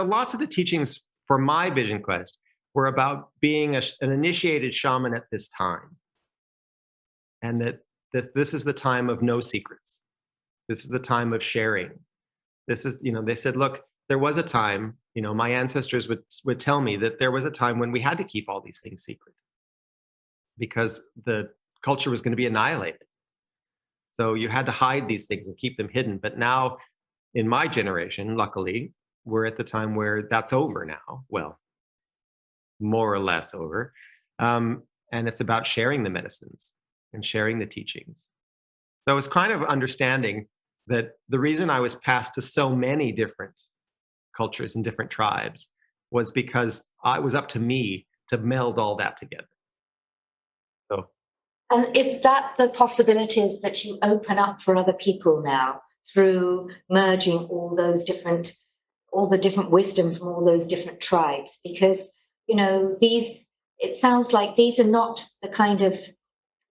lots of the teachings for my vision quest were about being an initiated shaman at this time. And that this is the time of no secrets. This is the time of sharing. This is, they said, look, there was a time, my ancestors would tell me that there was a time when we had to keep all these things secret because the culture was going to be annihilated. So you had to hide these things and keep them hidden. But now, in my generation, luckily, we're at the time where that's over now. Well, more or less over. And it's about sharing the medicines and sharing the teachings. So it's kind of understanding that the reason I was passed to so many different cultures and different tribes was because it was up to me to meld all that together. So, and is that the possibilities that you open up for other people now through merging all the different wisdom from all those different tribes? Because, it sounds like these are not the kind of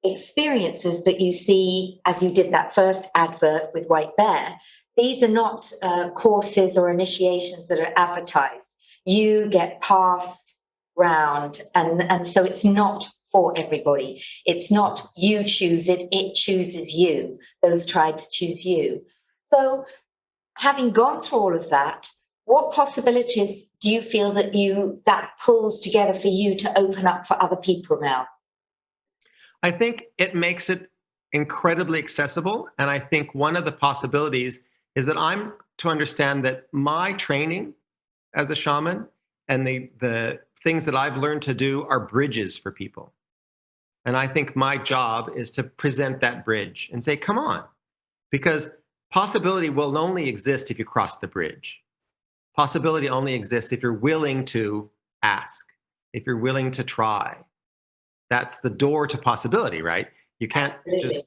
experiences that you see as you did that first advert with White Bear. These are not courses or initiations that are advertised. You get passed round, and so it's not for everybody. It's not you choose it, it chooses you. Those tribes choose you. So having gone through all of that, what possibilities do you feel that pulls together for you to open up for other people now? I think it makes it incredibly accessible. And I think one of the possibilities is that I'm to understand that my training as a shaman and the things that I've learned to do are bridges for people. And I think my job is to present that bridge and say, come on, because possibility will only exist if you cross the bridge. Possibility only exists if you're willing to ask, if you're willing to try. That's the door to possibility, right? You can't just,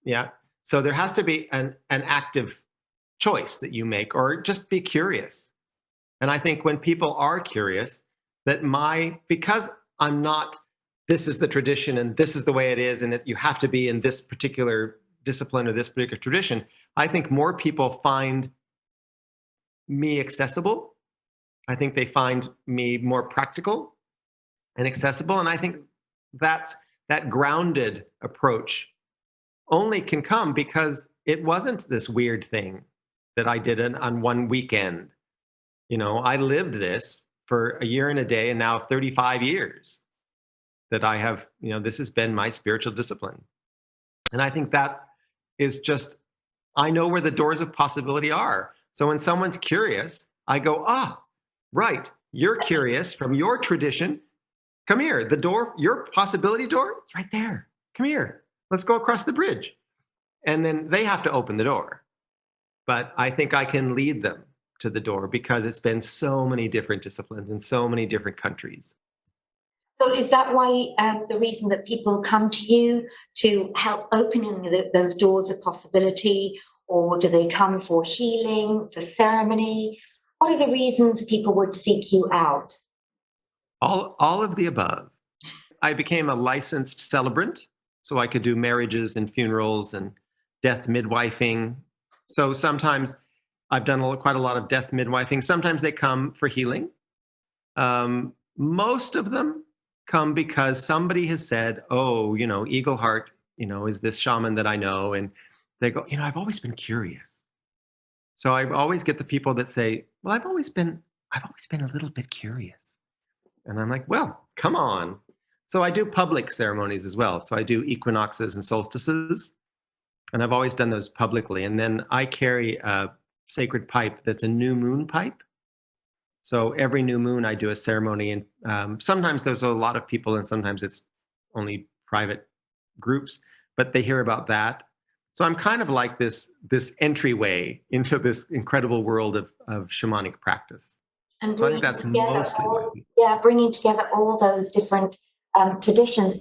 yeah. So there has to be an active choice that you make, or just be curious. And I think when people are curious, because I'm not, this is the tradition and this is the way it is, and you have to be in this particular discipline or this particular tradition, I think more people find me accessible. I think they find me more practical and accessible. And I think that grounded approach only can come because it wasn't this weird thing that I did on one weekend. I lived this for a year and a day, and now 35 years that I have, this has been my spiritual discipline. And I think that is just, I know where the doors of possibility are. So when someone's curious, I go, right, you're curious from your tradition. Come here, the door, your possibility door, it's right there. Come here, let's go across the bridge. And then they have to open the door. But I think I can lead them to the door because it's been so many different disciplines in so many different countries. So is that why the reason that people come to you to help opening those doors of possibility, or do they come for healing, for ceremony? What are the reasons people would seek you out? All of the above. I became a licensed celebrant, so I could do marriages and funerals and death midwifing. So sometimes I've done quite a lot of death midwifing. Sometimes they come for healing. Most of them come because somebody has said, EagleHeart, is this shaman that I know. And they go, I've always been curious. So I always get the people that say, well, I've always been a little bit curious. And I'm like, well, come on. So I do public ceremonies as well. So I do equinoxes and solstices. And I've always done those publicly. And then I carry a sacred pipe that's a new moon pipe. So every new moon I do a ceremony. And sometimes there's a lot of people and sometimes it's only private groups, but they hear about that. So I'm kind of like this entryway into this incredible world of shamanic practice. And so I think that's mostly bringing together all those different traditions.